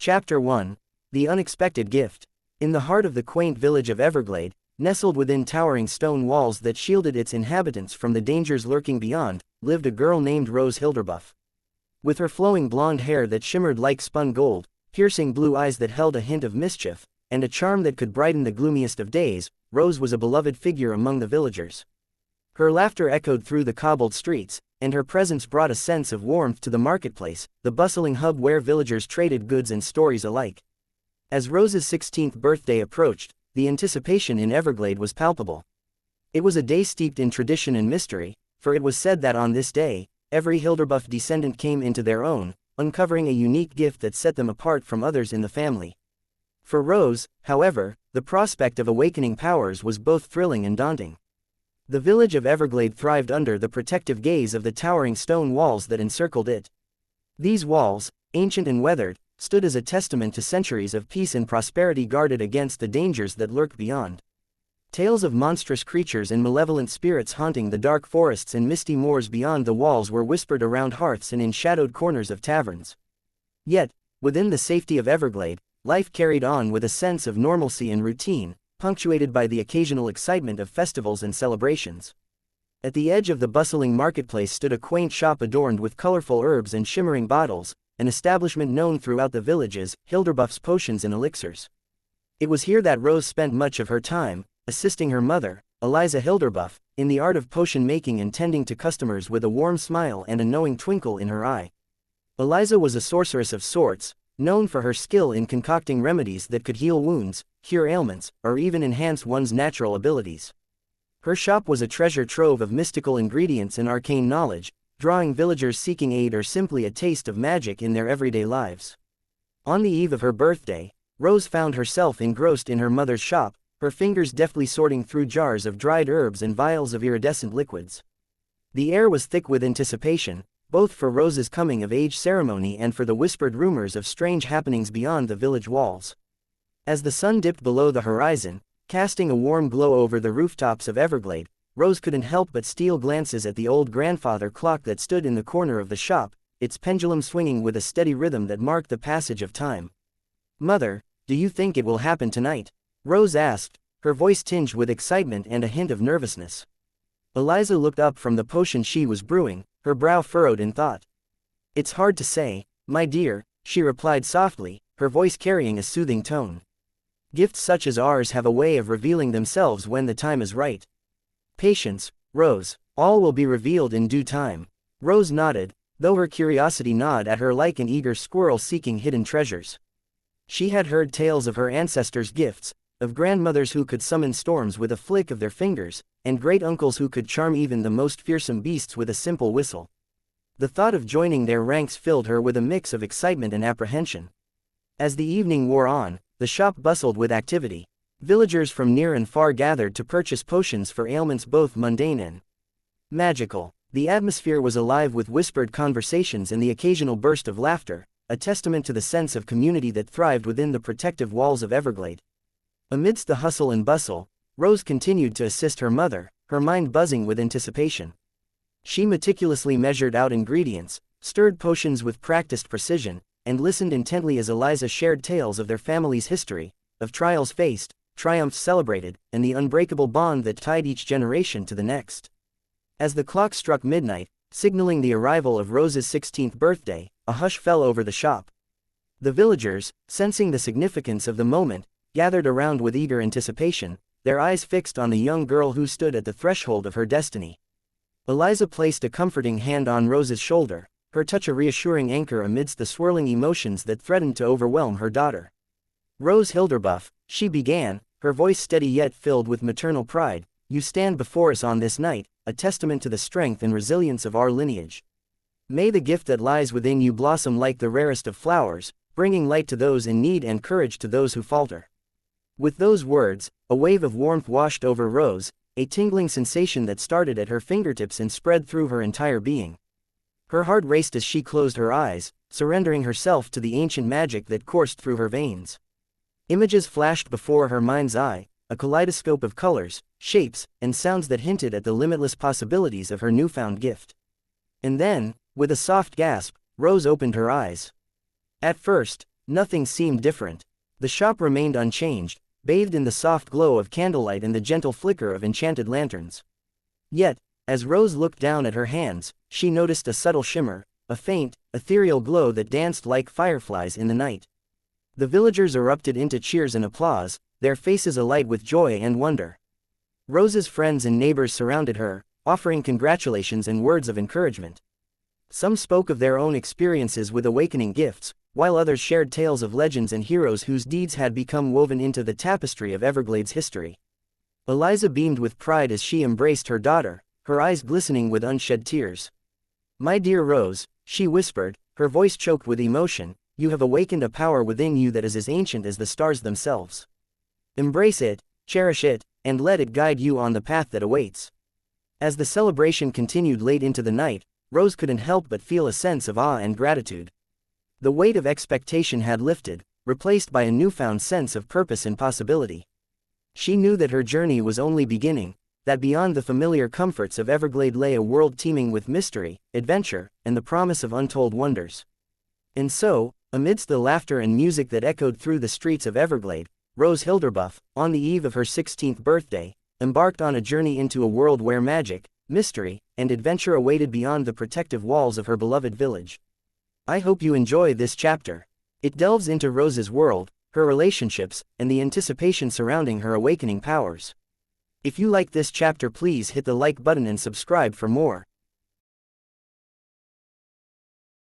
Chapter 1. The Unexpected Gift. In the heart of the quaint village of Everglade, nestled within towering stone walls that shielded its inhabitants from the dangers lurking beyond, lived a girl named Rose Hilderbuff. With her flowing blonde hair that shimmered like spun gold, piercing blue eyes that held a hint of mischief, and a charm that could brighten the gloomiest of days, Rose was a beloved figure among the villagers. Her laughter echoed through the cobbled streets, and her presence brought a sense of warmth to the marketplace, the bustling hub where villagers traded goods and stories alike. As Rose's 16th birthday approached, the anticipation in Everglade was palpable. It was a day steeped in tradition and mystery, for it was said that on this day, every Hilderbuff descendant came into their own, uncovering a unique gift that set them apart from others in the family. For Rose, however, the prospect of awakening powers was both thrilling and daunting. The village of Everglade thrived under the protective gaze of the towering stone walls that encircled it. These walls, ancient and weathered, stood as a testament to centuries of peace and prosperity guarded against the dangers that lurked beyond. Tales of monstrous creatures and malevolent spirits haunting the dark forests and misty moors beyond the walls were whispered around hearths and in shadowed corners of taverns. Yet, within the safety of Everglade, life carried on with a sense of normalcy and routine, punctuated by the occasional excitement of festivals and celebrations. At the edge of the bustling marketplace stood a quaint shop adorned with colorful herbs and shimmering bottles, an establishment known throughout the village as Hilderbuff's Potions and Elixirs. It was here that Rose spent much of her time, assisting her mother, Eliza Hilderbuff, in the art of potion making and tending to customers with a warm smile and a knowing twinkle in her eye. Eliza was a sorceress of sorts, known for her skill in concocting remedies that could heal wounds, cure ailments, or even enhance one's natural abilities. Her shop was a treasure trove of mystical ingredients and arcane knowledge, drawing villagers seeking aid or simply a taste of magic in their everyday lives. On the eve of her birthday, Rose found herself engrossed in her mother's shop, her fingers deftly sorting through jars of dried herbs and vials of iridescent liquids. The air was thick with anticipation, both for Rose's coming-of-age ceremony and for the whispered rumors of strange happenings beyond the village walls. As the sun dipped below the horizon, casting a warm glow over the rooftops of Everglade, Rose couldn't help but steal glances at the old grandfather clock that stood in the corner of the shop, its pendulum swinging with a steady rhythm that marked the passage of time. "Mother, do you think it will happen tonight?" Rose asked, her voice tinged with excitement and a hint of nervousness. Eliza looked up from the potion she was brewing, her brow furrowed in thought. "It's hard to say, my dear," she replied softly, her voice carrying a soothing tone. "Gifts such as ours have a way of revealing themselves when the time is right. Patience, Rose, all will be revealed in due time." Rose nodded, though her curiosity gnawed at her like an eager squirrel seeking hidden treasures. She had heard tales of her ancestors' gifts, of grandmothers who could summon storms with a flick of their fingers, and great-uncles who could charm even the most fearsome beasts with a simple whistle. The thought of joining their ranks filled her with a mix of excitement and apprehension. As the evening wore on, the shop bustled with activity. Villagers from near and far gathered to purchase potions for ailments both mundane and magical. The atmosphere was alive with whispered conversations and the occasional burst of laughter, a testament to the sense of community that thrived within the protective walls of Everglade. Amidst the hustle and bustle, Rose continued to assist her mother, her mind buzzing with anticipation. She meticulously measured out ingredients, stirred potions with practiced precision, and listened intently as Eliza shared tales of their family's history, of trials faced, triumphs celebrated, and the unbreakable bond that tied each generation to the next. As the clock struck midnight, signaling the arrival of Rose's 16th birthday, a hush fell over the shop. The villagers, sensing the significance of the moment, gathered around with eager anticipation, their eyes fixed on the young girl who stood at the threshold of her destiny. Eliza placed a comforting hand on Rose's shoulder, her touch a reassuring anchor amidst the swirling emotions that threatened to overwhelm her daughter. "Rose Hilderbuff," she began, her voice steady yet filled with maternal pride, "you stand before us on this night, a testament to the strength and resilience of our lineage. May the gift that lies within you blossom like the rarest of flowers, bringing light to those in need and courage to those who falter." With those words, a wave of warmth washed over Rose, a tingling sensation that started at her fingertips and spread through her entire being. Her heart raced as she closed her eyes, surrendering herself to the ancient magic that coursed through her veins. Images flashed before her mind's eye, a kaleidoscope of colors, shapes, and sounds that hinted at the limitless possibilities of her newfound gift. And then, with a soft gasp, Rose opened her eyes. At first, nothing seemed different. The shop remained unchanged, bathed in the soft glow of candlelight and the gentle flicker of enchanted lanterns. Yet, as Rose looked down at her hands, she noticed a subtle shimmer, a faint, ethereal glow that danced like fireflies in the night. The villagers erupted into cheers and applause, their faces alight with joy and wonder. Rose's friends and neighbors surrounded her, offering congratulations and words of encouragement. Some spoke of their own experiences with awakening gifts, while others shared tales of legends and heroes whose deeds had become woven into the tapestry of Everglade's history. Eliza beamed with pride as she embraced her daughter, her eyes glistening with unshed tears. "My dear Rose," she whispered, her voice choked with emotion, "you have awakened a power within you that is as ancient as the stars themselves. Embrace it, cherish it, and let it guide you on the path that awaits." As the celebration continued late into the night, Rose couldn't help but feel a sense of awe and gratitude. The weight of expectation had lifted, replaced by a newfound sense of purpose and possibility. She knew that her journey was only beginning, that beyond the familiar comforts of Everglade lay a world teeming with mystery, adventure, and the promise of untold wonders. And so, amidst the laughter and music that echoed through the streets of Everglade, Rose Hilderbuff, on the eve of her 16th birthday, embarked on a journey into a world where magic, mystery, and adventure awaited beyond the protective walls of her beloved village. I hope you enjoy this chapter. It delves into Rose's world, her relationships, and the anticipation surrounding her awakening powers. If you like this chapter, please hit the like button and subscribe for more.